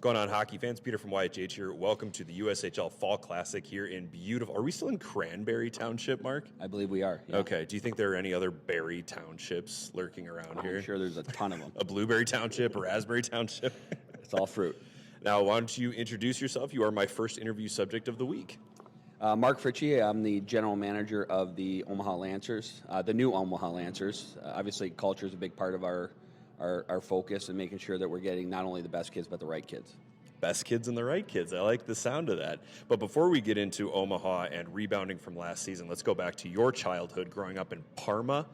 going on, hockey fans? Peter from YHH here. Welcome to the USHL Fall Classic here in beautiful... Are we still in Cranberry Township, Mark? I believe we are. Yeah. Okay. Do you think there are any other berry townships lurking around here? I'm sure there's a ton of them. A blueberry township, a raspberry township? It's all fruit. Now, why don't you introduce yourself? You are my first interview subject of the week. Marc Fritsche, I'm the general manager of the Omaha Lancers, the new Omaha Lancers. Obviously, culture is a big part of our focus and making sure that we're getting not only the best kids, but the right kids. Best kids and the right kids. I like the sound of that. But before we get into Omaha and rebounding from last season, let's go back to your childhood growing up in Parma,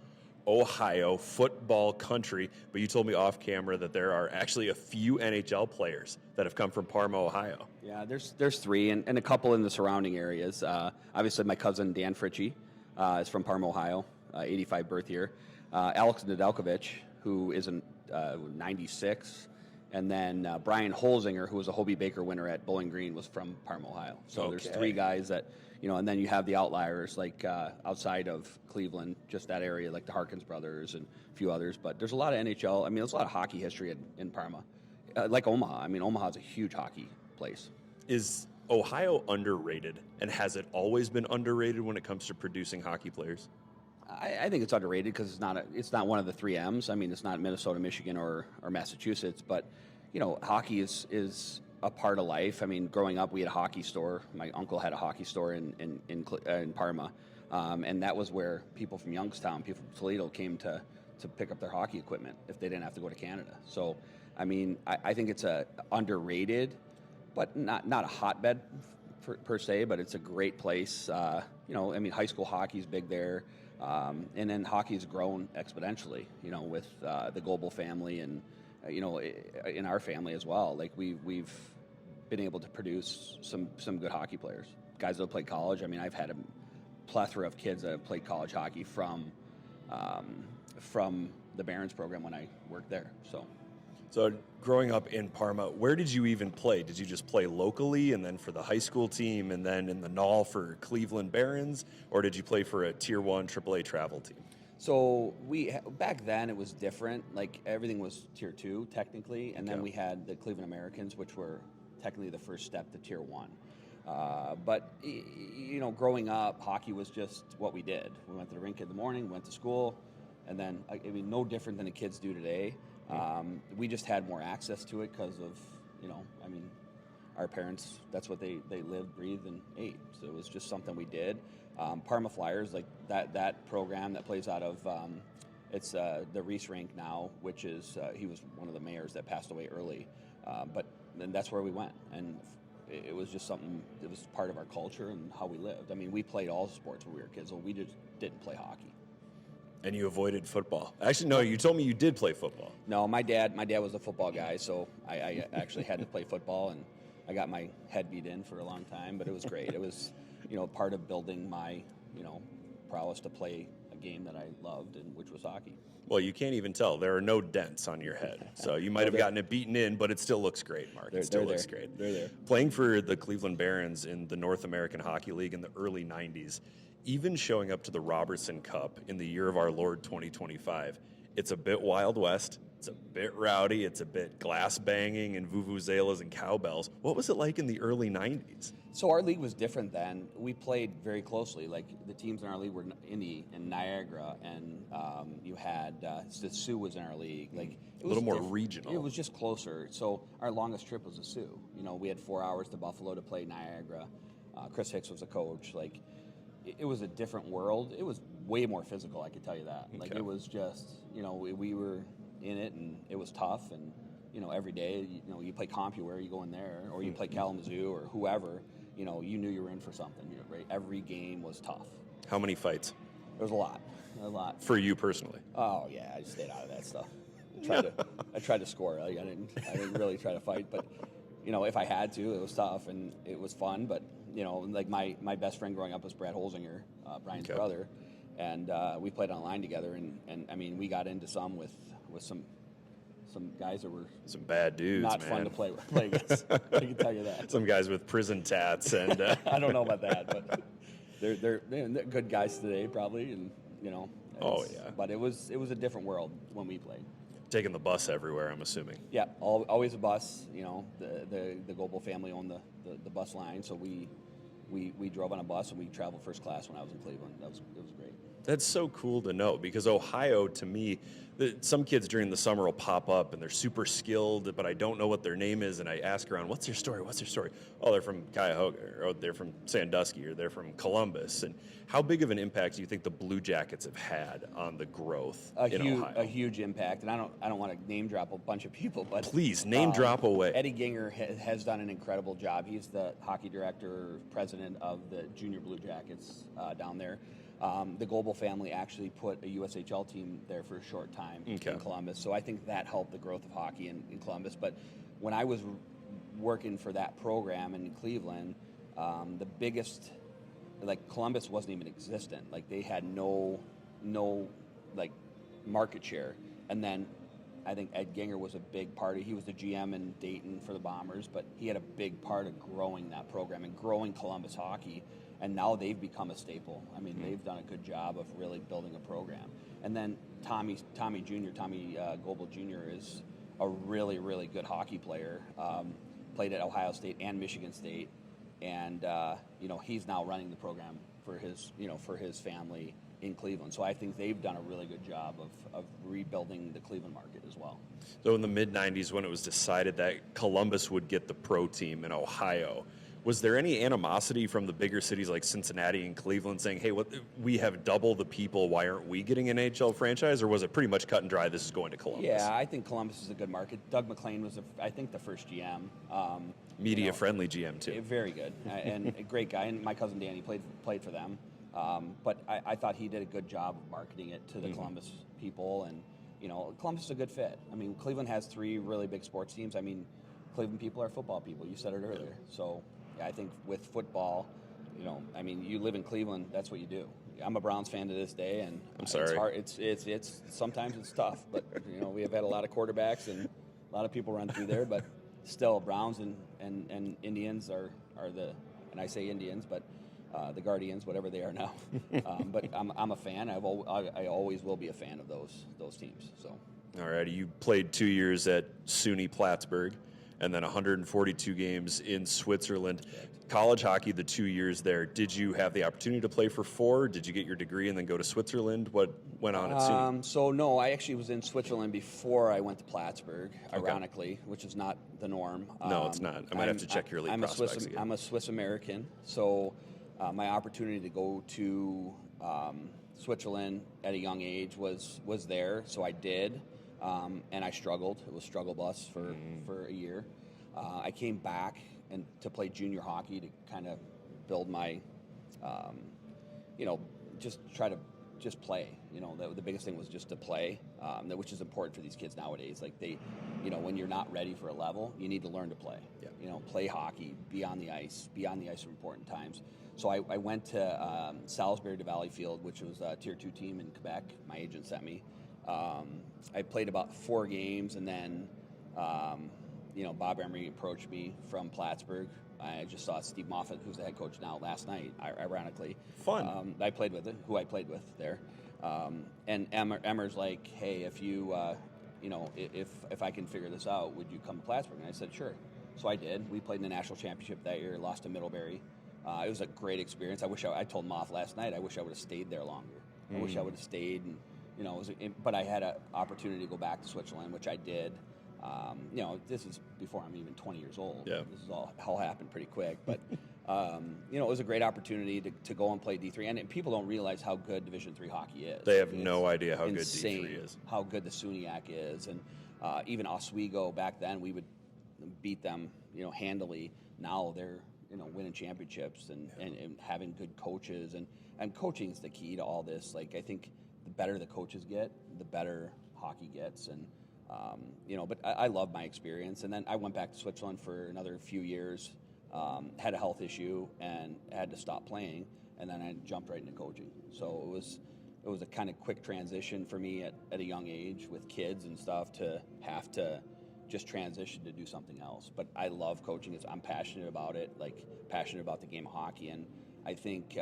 Ohio, football country. But you told me off camera that there are actually a few NHL players that have come from Parma, Ohio. Yeah, there's three and a couple in the surrounding areas. Obviously, my cousin Dan Fritsche is from Parma, Ohio, 85 birth year. Alex Nedeljkovic, who is in 96, and then Brian Holzinger, who was a Hobie Baker winner at Bowling Green, was from Parma, Ohio. So There's three guys that, and then you have the outliers like outside of Cleveland, just that area, like the Harkins brothers and a few others. But there's a lot of NHL. I mean, there's a lot of hockey history in Parma, like Omaha. I mean, Omaha's a huge hockey place. Is Ohio underrated, and has it always been underrated when it comes to producing hockey players? I think it's underrated because it's not one of the 3 M's. I mean, it's not Minnesota, Michigan, or Massachusetts. But hockey is a part of life. I mean, growing up, we had a hockey store. My uncle had a hockey store in Parma, and that was where people from Youngstown, people from Toledo, came to pick up their hockey equipment if they didn't have to go to Canada. So, I mean, I think it's underrated, but not a hotbed per se. But it's a great place. I mean, high school hockey is big there. And then hockey's grown exponentially, with the global family and, in our family as well. Like we've been able to produce some good hockey players, guys that have played college. I mean, I've had a plethora of kids that have played college hockey from the Barons program when I worked there. So growing up in Parma, where did you even play? Did you just play locally and then for the high school team and then in the NOL for Cleveland Barons? Or did you play for a Tier 1 AAA travel team? So back then it was different. Like everything was Tier 2 technically. And then we had the Cleveland Americans, which were technically the first step to Tier 1. But growing up, hockey was just what we did. We went to the rink in the morning, went to school, and then, I mean, no different than the kids do today. We just had more access to it because of, our parents, that's what they lived, breathed, and ate. So it was just something we did. Parma Flyers, like that program that plays out of, it's the Reese rink now, which is, he was one of the mayors that passed away early. But then that's where we went. And it was just something, it was part of our culture and how we lived. I mean, we played all sports when we were kids, so we just didn't play hockey. And you avoided football. Actually, no, you told me you did play football. No, my dad was a football guy, so I actually had to play football, and I got my head beat in for a long time, but it was great. It was, part of building my, prowess to play a game that I loved, and which was hockey. Well, you can't even tell. There are no dents on your head. So you might have gotten it beaten in, but it still looks great, Mark. It still looks great. They're there. Playing for the Cleveland Barons in the North American Hockey League in the early 90s, even showing up to the Robertson Cup in the year of our Lord 2025, it's a bit Wild West. It's a bit rowdy. It's a bit glass banging and vuvuzelas and cowbells. What was it like in the early 90s? So our league was different then. We played very closely. Like the teams in our league were Indy and Niagara, and you had the Sioux was in our league. Like a little more regional. It was just closer. So our longest trip was the Sioux. We had 4 hours to Buffalo to play Niagara. Chris Hicks was a coach. Like it was a different world. It was way more physical, I could tell you that. Okay. Like it was just, we were in it, and it was tough. And every day, you play CompuWare, you go in there, or you play Kalamazoo or whoever. You knew you were in for something. Right? Every game was tough. How many fights? There was a lot. For you personally? Oh yeah, I just stayed out of that stuff. I tried to score. I didn't really try to fight, but if I had to, it was tough and it was fun. But like my best friend growing up was Brad Holzinger, Brian's brother, and we played online together. And I mean, we got into some with some guys that were some bad dudes, not fun to play against. I can tell you that. Some guys with prison tats, and I don't know about that, but they're good guys today, probably, and Oh yeah. But it was a different world when we played. taking the bus everywhere, I'm assuming. Yeah, always a bus. You know, the Goebel family owned the bus line, so we drove on a bus and we traveled first class when I was in Cleveland. It was great. That's so cool to know, because Ohio, to me, some kids during the summer will pop up and they're super skilled, but I don't know what their name is, and I ask around, what's their story? Oh, they're from Cuyahoga, or they're from Sandusky, or they're from Columbus. And how big of an impact do you think the Blue Jackets have had on the growth in Ohio? A huge impact, and I don't want to name drop a bunch of people, but please name drop away. Eddie Ginger has done an incredible job. He's the hockey director, president of the Junior Blue Jackets down there. The Goebel family actually put a USHL team there for a short time in Columbus, so I think that helped the growth of hockey in Columbus. But when I was working for that program in Cleveland, the biggest, like, Columbus wasn't even existent. Like, they had no like market share. And then I think Ed Ginger was a big part of, he was the GM in Dayton for the Bombers, but he had a big part of growing that program and growing Columbus hockey. And now they've become a staple. I mean, they've done a good job of really building a program. And then Tommy Goebel Jr. is a really, really good hockey player. Played at Ohio State and Michigan State, and he's now running the program for his family in Cleveland. So I think they've done a really good job of rebuilding the Cleveland market as well. So in the mid-'90s, when it was decided that Columbus would get the pro team in Ohio, was there any animosity from the bigger cities like Cincinnati and Cleveland saying, hey, we have double the people, why aren't we getting an NHL franchise? Or was it pretty much cut and dry, this is going to Columbus? Yeah, I think Columbus is a good market. Doug McLean was, I think, the first GM. Media-friendly GM, too. Very good, and a great guy. And my cousin Danny played for them. But I thought he did a good job of marketing it to the Columbus people. And, Columbus is a good fit. I mean, Cleveland has 3 really big sports teams. I mean, Cleveland people are football people. You said it earlier. So I think with football, you live in Cleveland, that's what you do. I'm a Browns fan to this day, and I'm sorry. It's hard. It's sometimes it's tough, but we have had a lot of quarterbacks and a lot of people run through there, but still Browns and Indians are the, and I say Indians, but the Guardians, whatever they are now. But I'm a fan. I always will be a fan of those teams. So. All right, you played 2 years at SUNY Plattsburgh, and then 142 games in Switzerland. College hockey, the 2 years there, did you have the opportunity to play for 4? Did you get your degree and then go to Switzerland? What went on at SUNY? So, no, I actually was in Switzerland before I went to Plattsburgh, ironically, which is not the norm. No, it's not. I might have to check your league prospects again. I'm a Swiss-American, so my opportunity to go to Switzerland at a young age was there, so I did. And I struggled. It was struggle bus for a year. I came back and to play junior hockey to kind of build my, just try to just play. The biggest thing was just to play, which is important for these kids nowadays. Like when you're not ready for a level, you need to learn to play. Yeah. Play hockey, be on the ice for important times. So I went to Salisbury to Valleyfield, which was a Tier 2 team in Quebec. My agent sent me. I played about 4 games, and then, Bob Emery approached me from Plattsburgh. I just saw Steve Moffat, who's the head coach now, last night, ironically. Fun. I played with who I played with there. And Emmer's like, hey, if you, if I can figure this out, would you come to Plattsburgh? And I said, sure. So I did. We played in the national championship that year, lost to Middlebury. It was a great experience. I told Moff last night, I wish I would have stayed there longer. I wish I would have stayed and, but I had an opportunity to go back to Switzerland, which I did. This is before I'm even 20 years old. Yeah. This is all happened pretty quick. But, it was a great opportunity to go and play D3. And people don't realize how good Division III hockey is. They have no idea how insane good D3 is. How good the SUNYAC is. And even Oswego back then, we would beat them, handily. Now they're, winning championships and having good coaches. And coaching is the key to all this. Like, I think the better the coaches get, the better hockey gets. And, but I love my experience. And then I went back to Switzerland for another few years, had a health issue and had to stop playing. And then I jumped right into coaching. So it was a kind of quick transition for me at a young age with kids and stuff to have to just transition to do something else. But I love coaching. I'm passionate about it, passionate about the game of hockey. And I think,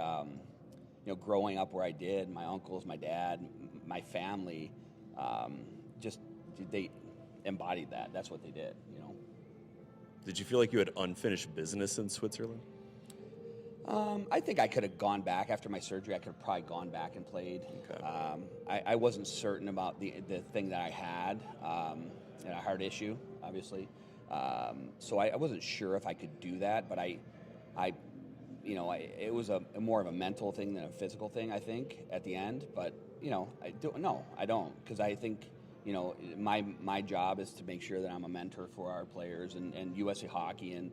growing up where I did, my uncles, my dad, my family, just they embodied that. That's what they did, Did you feel like you had unfinished business in Switzerland? I think I could have gone back after my surgery. I could have probably gone back and played. Okay. I wasn't certain about the thing that I had, and a heart issue, obviously. So I wasn't sure if I could do that, but it was more of a mental thing than a physical thing, I think, at the end. But I don't, because I think my job is to make sure that I'm a mentor for our players and USA Hockey and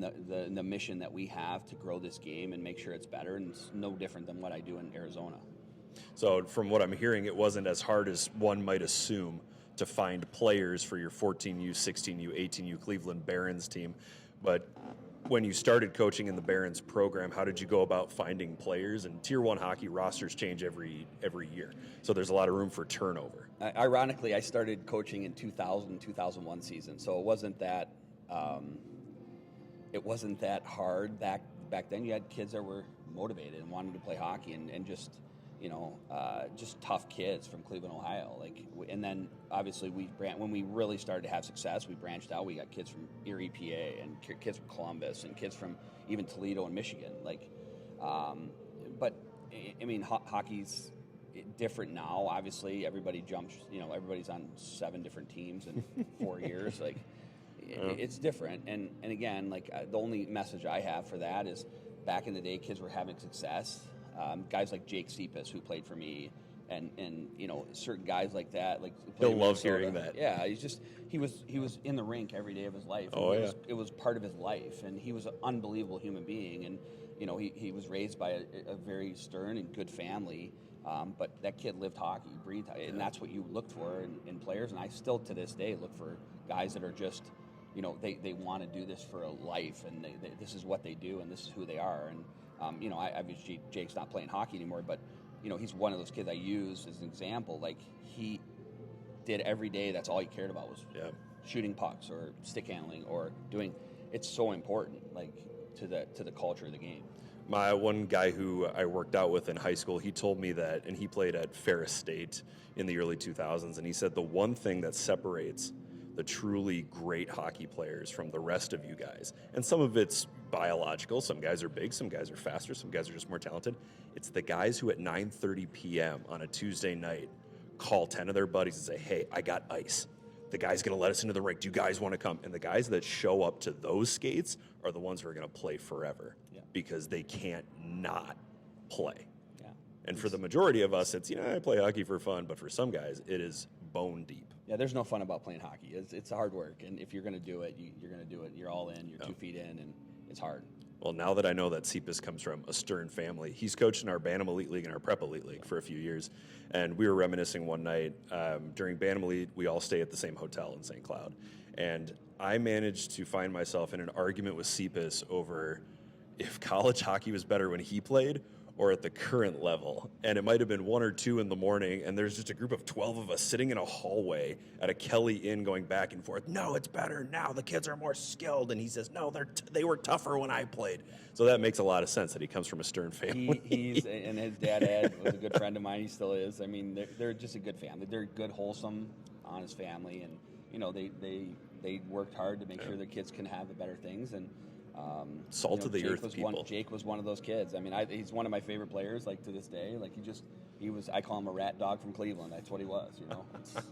the mission that we have to grow this game and make sure it's better, and it's no different than what I do in Arizona. So from what I'm hearing, it wasn't as hard as one might assume to find players for your 14U, 16U, 18U Cleveland Barons team. But when you started coaching in the Barons program, how did you go about finding players? And Tier 1 hockey rosters change every year, so there's a lot of room for turnover. Ironically, I started coaching in 2000-2001 season, so it wasn't that hard back then. You had kids that were motivated and wanted to play hockey, and just tough kids from Cleveland, Ohio. And then obviously when we really started to have success, we branched out. We got kids from Erie, PA, and kids from Columbus, and kids from even Toledo and Michigan. But I mean, hockey's different now. Obviously, everybody jumps. Everybody's on 7 different teams in 4 years. It's different. And again, the only message I have for that is, back in the day, kids were having success. Guys like Jake Cepas, who played for me, and certain guys like that. He'll love hearing that. Yeah, he was in the rink every day of his life. It was part of his life, and he was an unbelievable human being. And he was raised by a very stern and good family. But that kid lived hockey, breathed hockey, and that's what you looked for in players. And I still, to this day, look for guys that are just, they want to do this for a life, and this is what they do, and this is who they are. And obviously Jake's not playing hockey anymore, but he's one of those kids I use as an example. He did every day. That's all he cared about was shooting pucks or stick handling or doing. It's so important, to the culture of the game. My one guy who I worked out with in high school, he told me that, and he played at Ferris State in the early 2000s, and he said the one thing that separates the truly great hockey players from the rest of you guys, and some of it's biological, some guys are big, some guys are faster, some guys are just more talented, it's the guys who at 9:30 p.m. on a Tuesday night call 10 of their buddies and say, hey, I got ice. The guy's going to let us into the rink. Do you guys want to come? And the guys that show up to those skates are the ones who are going to play forever, because they can't not play. Yeah. And for the majority of us, it's, I play hockey for fun, but for some guys, it is bone deep. Yeah, there's no fun about playing hockey. It's hard work, and if you're going to do it, you're going to do it. You're all in. You're 2 feet in, and it's hard. Well, now that I know that Cepas comes from a stern family, he's coached in our Bantam Elite League and our Prep Elite League for a few years, and we were reminiscing one night. During Bantam Elite, we all stay at the same hotel in St. Cloud, and I managed to find myself in an argument with Cepas over if college hockey was better when he played or at the current level. And it might have been 1 or 2 in the morning, and there's just a group of 12 of us sitting in a hallway at a Kelly Inn going back and forth. No, it's better now. The kids are more skilled. And he says, no, they were tougher when I played. So that makes a lot of sense that he comes from a stern family. And his dad, Ed, was a good friend of mine. He still is. I mean, they're just a good family. They're good, wholesome, honest family. And, they worked hard to make sure their kids can have the better things. And salt of the earth people. Jake was one of those kids. I mean, he's one of my favorite players, to this day. He was, I call him a rat dog from Cleveland. That's what he was,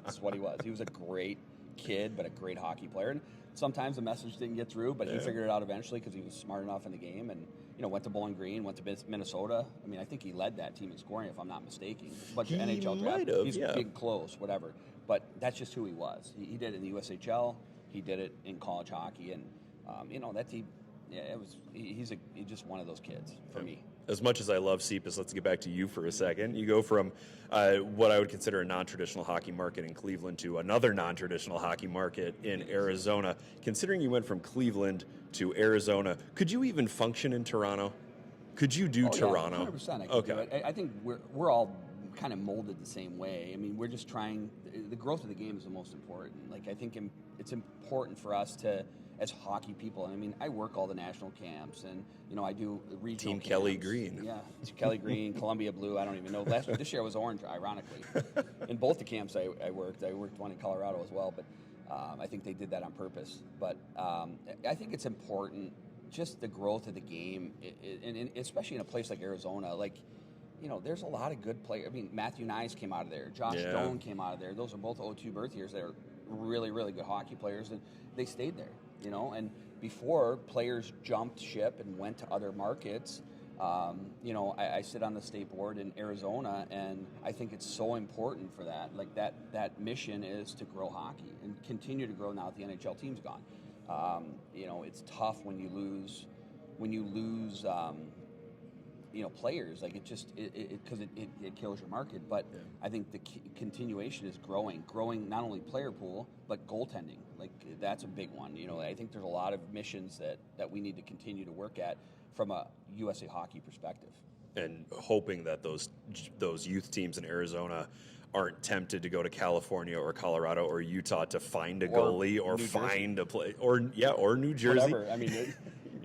That's what he was. He was a great kid, but a great hockey player. And sometimes the message didn't get through, but he figured it out eventually because he was smart enough in the game. And, went to Bowling Green, went to Minnesota. I mean, I think he led that team in scoring, if I'm not mistaken. A bunch of NHL draft. He's big, close, whatever. But that's just who he was. He did it in the USHL. He did it in college hockey. And, that team, he's just one of those kids for me. As much as I love Cepas, let's get back to you for a second. You go from what I would consider a non-traditional hockey market in Cleveland to another non-traditional hockey market in Arizona. Considering you went from Cleveland to Arizona, could you even function in Toronto? Could you do Toronto? Yeah, 100% I could do it. I think we're all kind of molded the same way. I mean, we're just trying. The growth of the game is the most important. I think it's important for us to as hockey people. I mean, I work all the national camps, and I do regional Team camps. Kelly Green. Yeah, it's Kelly Green, Columbia Blue. I don't even know. This year was orange, ironically. In both the camps I worked one in Colorado as well, but I think they did that on purpose. But I think it's important, just the growth of the game, and especially in a place like Arizona, like. There's a lot of good players. I mean, Matthew Nyes came out of there. Josh Doan came out of there. Those are both 02 birth years. They're really, really good hockey players, and they stayed there, And before, players jumped ship and went to other markets. I sit on the state board in Arizona, and I think it's so important for that. Like, that mission is to grow hockey and continue to grow now that the NHL team's gone. It's tough when you lose players, like because it kills your market. But I think the continuation is growing not only player pool but goaltending. Like, that's a big one. I think there's a lot of missions that we need to continue to work at from a USA Hockey perspective. And hoping that those youth teams in Arizona aren't tempted to go to California or Colorado or Utah to find a goalie or find a play or New Jersey. Whatever. I mean.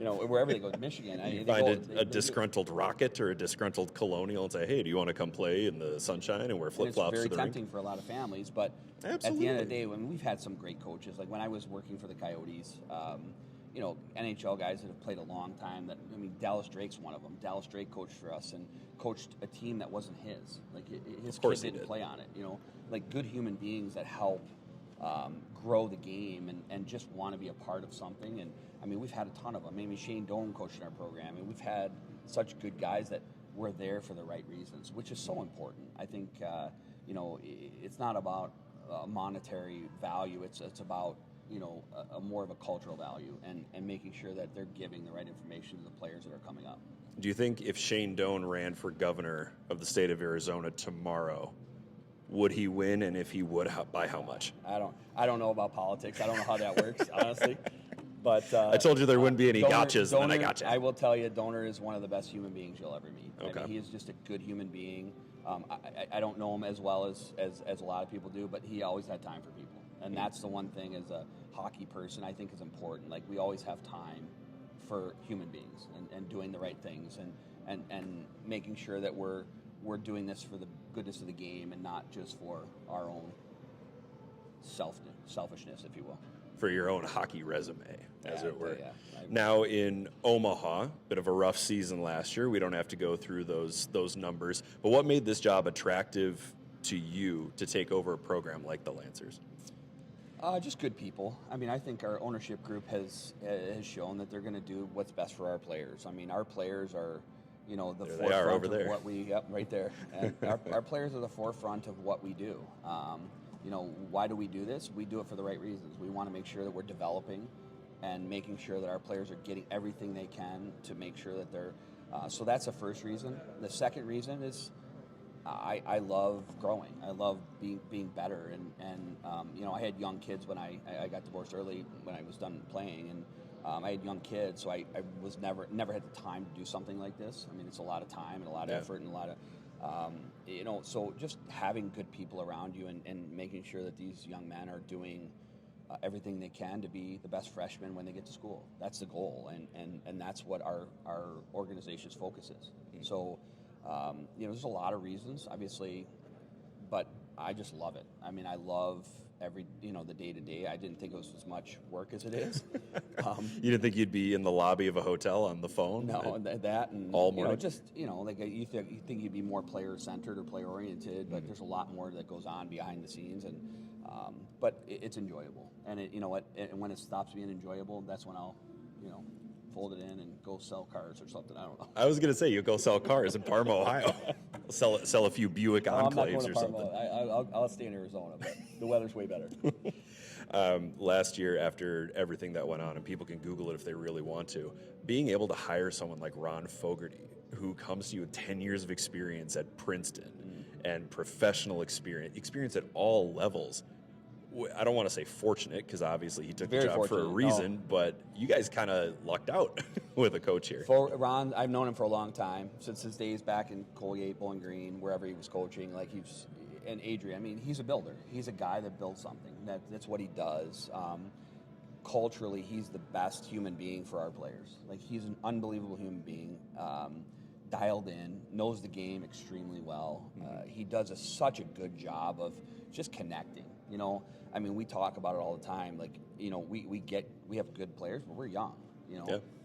Wherever they go, Michigan. You find a disgruntled Rocket or a disgruntled Colonial and say, hey, do you want to come play in the sunshine and wear flip-flops to the rink? It's very tempting for a lot of families, but Absolutely. At the end of the day, we've had some great coaches. Like when I was working for the Coyotes, NHL guys that have played a long time. Dallas Drake's one of them. Dallas Drake coached for us and coached a team that wasn't his. Like his kid didn't play on it. Like good human beings that help grow the game and just want to be a part of something. And we've had a ton of them. Shane Doan coached in our program, and we've had such good guys that were there for the right reasons, which is so important. I think it's not about monetary value. It's about a more of a cultural value and making sure that they're giving the right information to the players that are coming up. Do you think if Shane Doan ran for governor of the state of Arizona tomorrow, would he win, and if he would, by how much? I don't know about politics. I don't know how that works, honestly. But I told you there wouldn't be any gotchas, and then I got you. I will tell you, Donor is one of the best human beings you'll ever meet. Okay. He is just a good human being. I don't know him as well as a lot of people do, but he always had time for people. And that's the one thing as a hockey person I think is important. Like, we always have time for human beings and doing the right things and making sure that we're doing this for the goodness of the game and not just for our own selfishness, if you will. For your own hockey resume, as it were. Yeah. Now in Omaha, bit of a rough season last year. We don't have to go through those numbers. But what made this job attractive to you to take over a program like the Lancers? Just good people. I think our ownership group has shown that they're going to do what's best for our players. Our players are, the forefront of what we. Yep, right there. And our players are the forefront of what we do. Why do we do this? We do it for the right reasons. We want to make sure that we're developing and making sure that our players are getting everything they can to make sure that they're. So that's the first reason. The second reason is I love growing. I love being better. And I had young kids when I got divorced early when I was done playing. And I had young kids, so I was never had the time to do something like this. It's a lot of time and a lot of effort and a lot of. So just having good people around you and making sure that these young men are doing everything they can to be the best freshmen when they get to school. That's the goal, and that's what our organization's focus is. Mm-hmm. So, there's a lot of reasons, obviously, but I just love it. I love the day-to-day. I didn't think it was as much work as it is. You didn't think you'd be in the lobby of a hotel on the phone? No, that and all morning. You think you'd be more player-centered or player-oriented, but there's a lot more that goes on behind the scenes, and but it's enjoyable. And and when it stops being enjoyable, that's when I'll fold it in and go sell cars or something. I don't know. I was going to say, you'll go sell cars in Parma, Ohio. Sell a few Buick Enclaves or something. I'll stay in Arizona, but the weather's way better. Last year, after everything that went on, and people can Google it if they really want to, being able to hire someone like Ron Fogarty, who comes to you with 10 years of experience at Princeton and professional experience at all levels, I don't want to say fortunate, because obviously he took the job for a reason, but you guys kind of lucked out with a coach here. Ron, I've known him for a long time, since his days back in Colgate, Bowling Green, wherever he was coaching. And Adrian, he's a builder. He's a guy that builds something. That's what he does. culturally, he's the best human being for our players. Like, he's an unbelievable human being, dialed in, knows the game extremely well. He does such a good job of just connecting. I mean, we talk about it all the time. Like, we have good players, but we're young.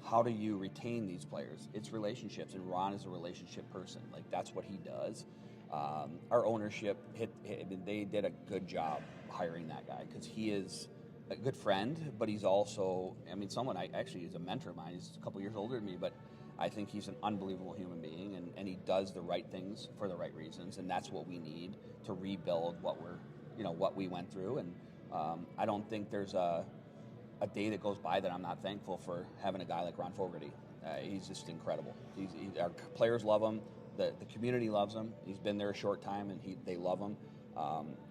How do you retain these players? It's relationships, and Ron is a relationship person. Like, that's what he does. Our ownership they did a good job hiring that guy, because he is a good friend, but he's also, someone he's a mentor of mine. He's a couple years older than me, but I think he's an unbelievable human being, and he does the right things for the right reasons, and that's what we need to rebuild what we went through. And I don't think there's a day that goes by that I'm not thankful for having a guy like Ron Fogarty. He's just incredible. Our players love him. The community loves him. He's been there a short time, and they love him.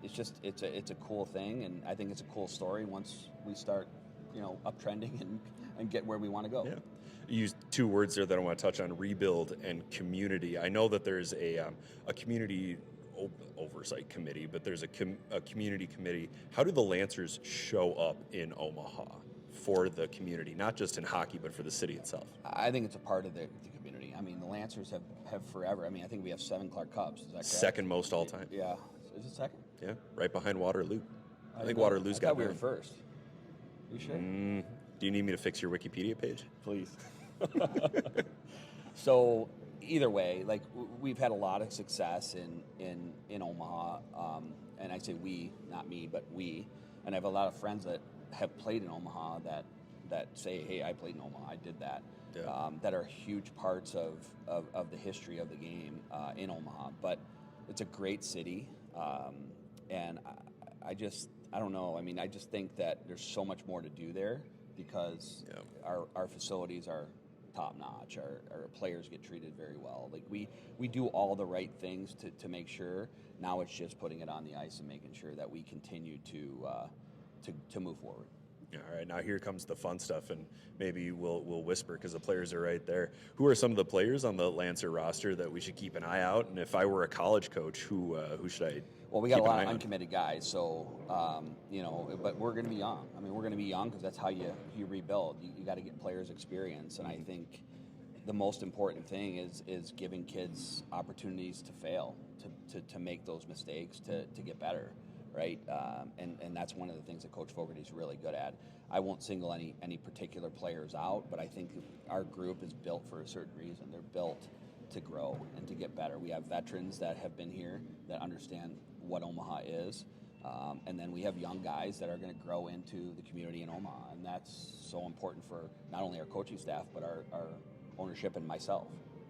It's a cool thing, and I think it's a cool story once we start, uptrending and get where we want to go. Yeah. You used two words there that I want to touch on: rebuild and community. I know that there's a community oversight committee, but there's a community committee. How do the Lancers show up in Omaha for the community, not just in hockey, but for the city itself? I think it's a part of the community. I mean, the Lancers have forever. I think we have 7 Clark Cubs. Is that correct? Second most all time. Yeah. Is it second? Yeah, right behind Waterloo. I think Waterloo's got we were first. You sure? Do you need me to fix your Wikipedia page? Please. So either way, like, we've had a lot of success in Omaha, and I say we, not me, but we. And I have a lot of friends that have played in Omaha that say, hey, I played in Omaha, I did that. Yeah. That are huge parts of the history of the game in Omaha. But it's a great city, and I don't know. I just think that there's so much more to do there, because our facilities are top notch. Our players get treated very well. Like, we do all the right things to make sure. Now it's just putting it on the ice and making sure that we continue to move forward. All right, now here comes the fun stuff, and maybe we'll whisper because the players are right there. Who are some of the players on the Lancer roster that we should keep an eye out? And if I were a college coach, who should I? Well, we got a lot of uncommitted guys, so but we're going to be young. We're going to be young because that's how you rebuild. You got to get players experience, and I think the most important thing is giving kids opportunities to fail, to make those mistakes, to get better. Right, and that's one of the things that Coach Fogarty's really good at. I won't single any particular players out, but I think our group is built for a certain reason. They're built to grow and to get better. We have veterans that have been here that understand what Omaha is, and then we have young guys that are going to grow into the community in Omaha, and that's so important for not only our coaching staff, but our ownership and myself.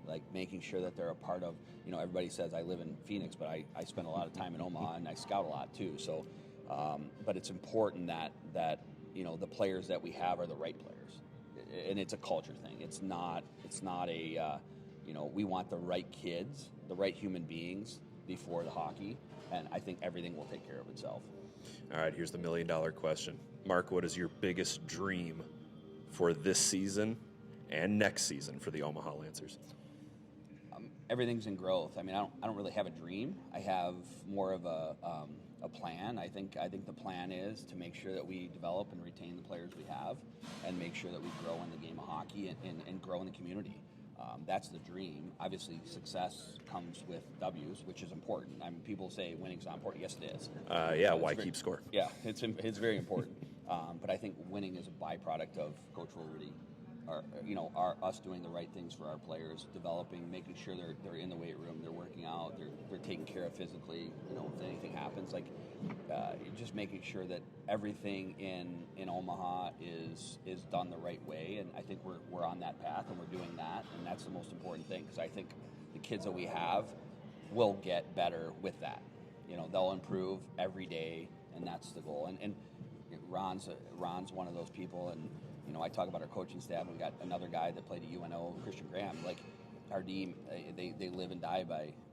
Like, making sure that they're a part of, everybody says I live in Phoenix, but I spend a lot of time in Omaha, and I scout a lot too. So, but it's important that the players that we have are the right players, and it's a culture thing. It's not a we want the right kids, the right human beings before the hockey, and I think everything will take care of itself. All right, here's the $1 million question, Mark. What is your biggest dream for this season and next season for the Omaha Lancers? Everything's in growth. I don't really have a dream. I have more of a plan. I think the plan is to make sure that we develop and retain the players we have, and make sure that we grow in the game of hockey and grow in the community. That's the dream. Obviously, success comes with W's, which is important. People say winning's not important. Yes, it is. Why keep score? Yeah, it's very important. But I think winning is a byproduct of Coach Fogarty. Us doing the right things for our players, developing, making sure they're in the weight room, they're working out, they're taken care of physically. If anything happens, just making sure that everything in Omaha is done the right way. And I think we're on that path, and we're doing that, and that's the most important thing, because I think the kids that we have will get better with that. They'll improve every day, and that's the goal. And Ron's one of those people, and I talk about our coaching staff. We got another guy that played at UNO, Christian Graham. Like, our team, they live and die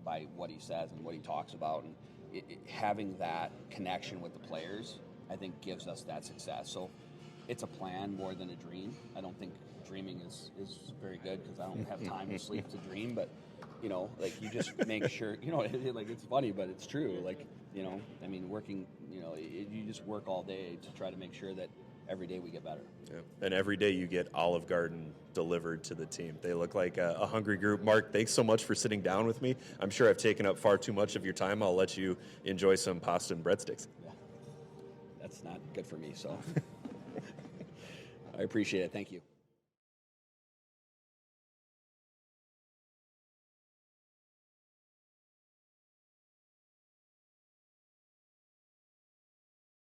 by what he says and what he talks about. And having that connection with the players, I think, gives us that success. So it's a plan more than a dream. I don't think dreaming is very good, because I don't have time to sleep to dream. But you just make sure. It's funny, but it's true. Working. You just work all day to try to make sure that every day we get better. Yeah. And every day you get Olive Garden delivered to the team. They look like a hungry group. Mark, thanks so much for sitting down with me. I'm sure I've taken up far too much of your time. I'll let you enjoy some pasta and breadsticks. Yeah. That's not good for me, so I appreciate it. Thank you.